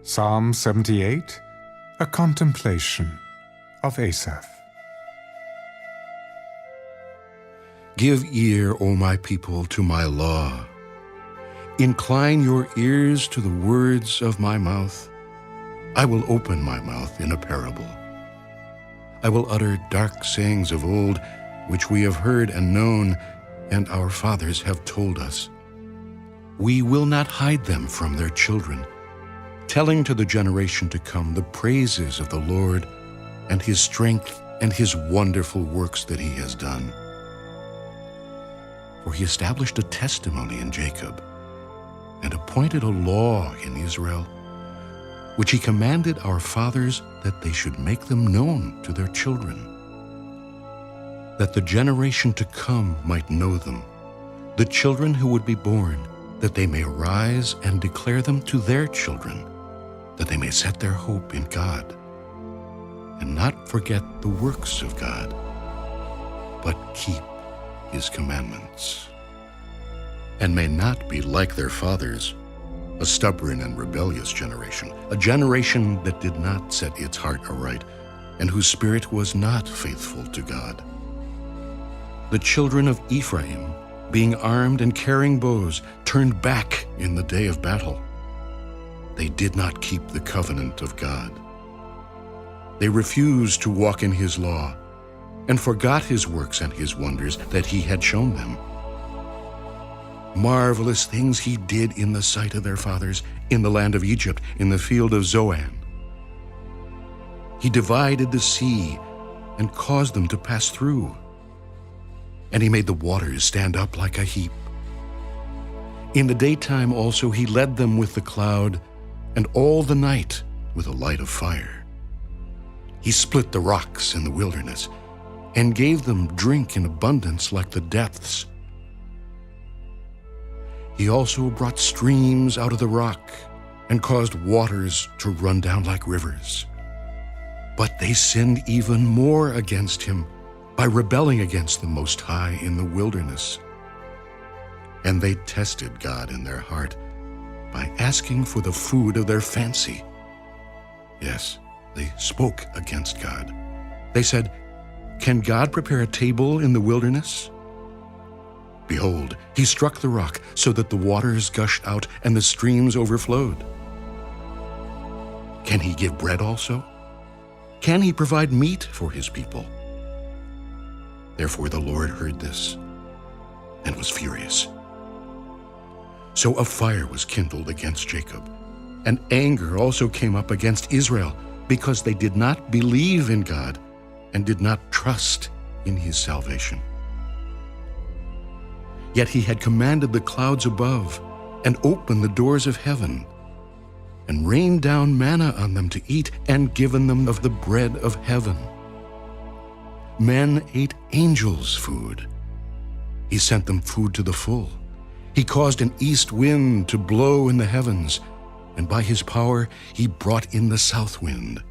Psalm 78, a contemplation of Asaph. Give ear, O my people, to my law. Incline your ears to the words of my mouth. I will open my mouth in a parable. I will utter dark sayings of old, which we have heard and known, and our fathers have told us. We will not hide them from their children, telling to the generation to come the praises of the Lord and his strength and his wonderful works that he has done. For he established a testimony in Jacob and appointed a law in Israel, which he commanded our fathers that they should make them known to their children, that the generation to come might know them, the children who would be born, that they may arise and declare them to their children, that they may set their hope in God, and not forget the works of God, but keep his commandments, and may not be like their fathers, a stubborn and rebellious generation, a generation that did not set its heart aright, and whose spirit was not faithful to God. The children of Ephraim, being armed and carrying bows, turned back in the day of battle. They did not keep the covenant of God. They refused to walk in his law, and forgot his works and his wonders that he had shown them. Marvelous things he did in the sight of their fathers, in the land of Egypt, in the field of Zoan. He divided the sea and caused them to pass through, and he made the waters stand up like a heap. In the daytime also he led them with the cloud, and all the night with a light of fire. He split the rocks in the wilderness, and gave them drink in abundance like the depths. He also brought streams out of the rock, and caused waters to run down like rivers. But they sinned even more against him, by rebelling against the Most High in the wilderness. And they tested God in their heart by asking for the food of their fancy. Yes, they spoke against God. They said, "Can God prepare a table in the wilderness?" Behold, he struck the rock so that the waters gushed out and the streams overflowed. Can he give bread also? Can he provide meat for his people? Therefore the Lord heard this and was furious. So a fire was kindled against Jacob, and anger also came up against Israel, because they did not believe in God and did not trust in his salvation. Yet he had commanded the clouds above and opened the doors of heaven, and rained down manna on them to eat, and given them of the bread of heaven. Men ate angels' food. He sent them food to the full. He caused an east wind to blow in the heavens, and by his power he brought in the south wind.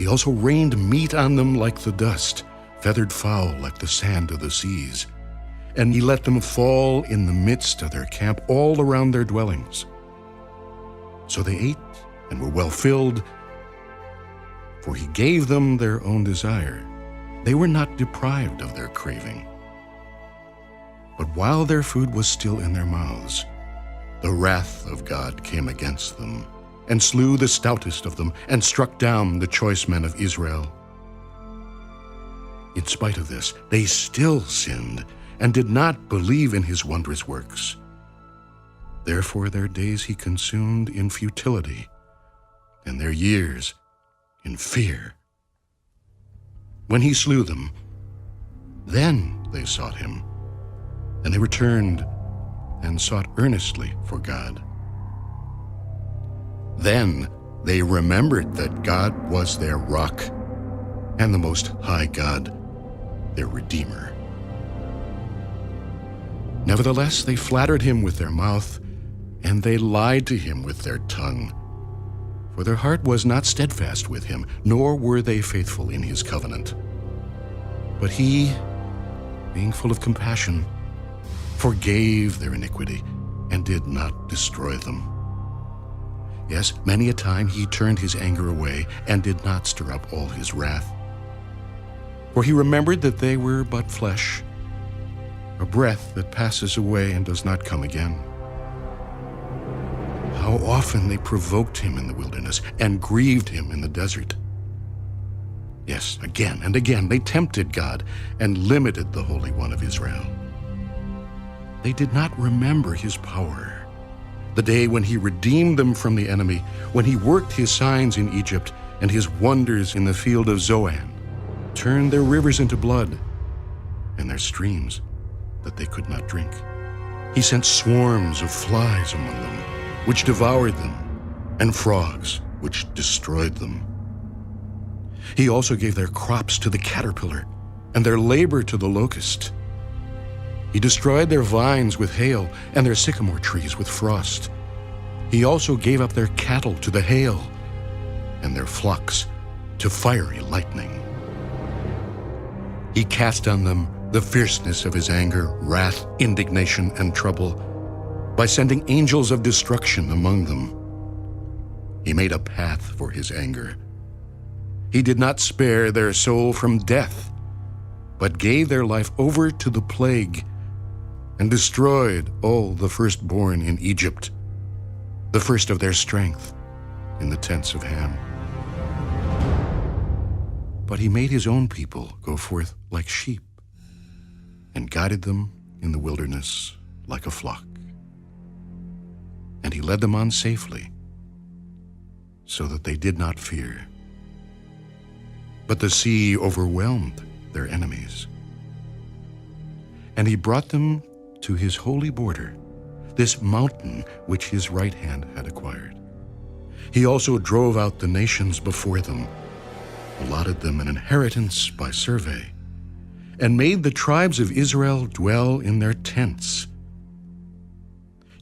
He also rained meat on them like the dust, feathered fowl like the sand of the seas. And he let them fall in the midst of their camp, all around their dwellings. So they ate and were well filled, for he gave them their own desire. They were not deprived of their craving. But while their food was still in their mouths, the wrath of God came against them, and slew the stoutest of them, and struck down the choice men of Israel. In spite of this, they still sinned, and did not believe in his wondrous works. Therefore their days he consumed in futility, and their years in fear. When he slew them, then they sought him, and they returned and sought earnestly for God. Then they remembered that God was their rock, and the Most High God, their Redeemer. Nevertheless, they flattered him with their mouth, and they lied to him with their tongue. For their heart was not steadfast with him, nor were they faithful in his covenant. But he, being full of compassion, forgave their iniquity and did not destroy them. Yes, many a time he turned his anger away and did not stir up all his wrath. For he remembered that they were but flesh, a breath that passes away and does not come again. How often they provoked him in the wilderness and grieved him in the desert. Yes, again and again they tempted God and limited the Holy One of Israel. They did not remember his power, the day when he redeemed them from the enemy, when he worked his signs in Egypt and his wonders in the field of Zoan, turned their rivers into blood and their streams that they could not drink. He sent swarms of flies among them, which devoured them, and frogs, which destroyed them. He also gave their crops to the caterpillar, and their labor to the locust. He destroyed their vines with hail, and their sycamore trees with frost. He also gave up their cattle to the hail, and their flocks to fiery lightning. He cast on them the fierceness of his anger, wrath, indignation, and trouble, by sending angels of destruction among them. He made a path for his anger. He did not spare their soul from death, but gave their life over to the plague, and destroyed all the firstborn in Egypt, the first of their strength in the tents of Ham. But he made his own people go forth like sheep, and guided them in the wilderness like a flock. And he led them on safely, so that they did not fear. But the sea overwhelmed their enemies. And he brought them to his holy border, this mountain which his right hand had acquired. He also drove out the nations before them, allotted them an inheritance by survey, and made the tribes of Israel dwell in their tents.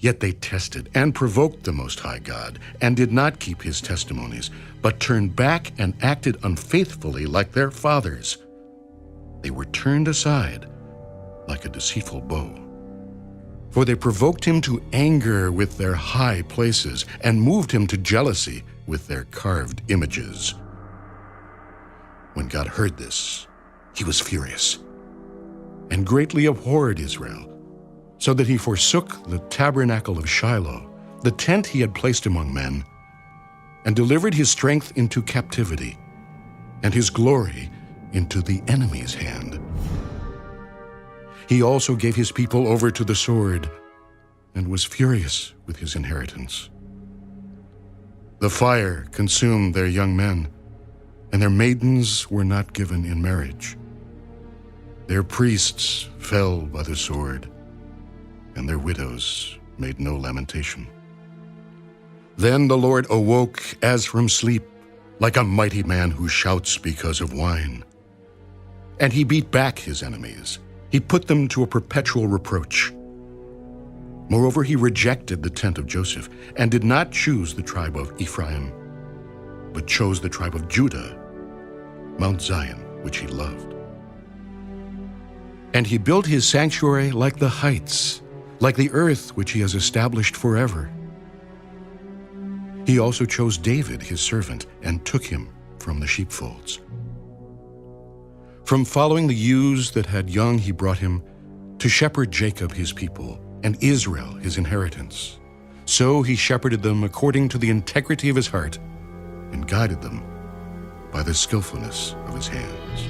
Yet they tested and provoked the Most High God, and did not keep his testimonies, but turned back and acted unfaithfully like their fathers. They were turned aside like a deceitful bow. For they provoked him to anger with their high places, and moved him to jealousy with their carved images. When God heard this, he was furious, and greatly abhorred Israel, so that he forsook the tabernacle of Shiloh, the tent he had placed among men, and delivered his strength into captivity, and his glory into the enemy's hand. He also gave his people over to the sword, and was furious with his inheritance. The fire consumed their young men, and their maidens were not given in marriage. Their priests fell by the sword, and their widows made no lamentation. Then the Lord awoke as from sleep, like a mighty man who shouts because of wine. And he beat back his enemies. He put them to a perpetual reproach. Moreover, he rejected the tent of Joseph, and did not choose the tribe of Ephraim, but chose the tribe of Judah, Mount Zion, which he loved. And he built his sanctuary like the heights, like the earth which he has established forever. He also chose David, his servant, and took him from the sheepfolds. From following the ewes that had young he brought him, to shepherd Jacob his people, and Israel his inheritance. So he shepherded them according to the integrity of his heart, and guided them by the skillfulness of his hands.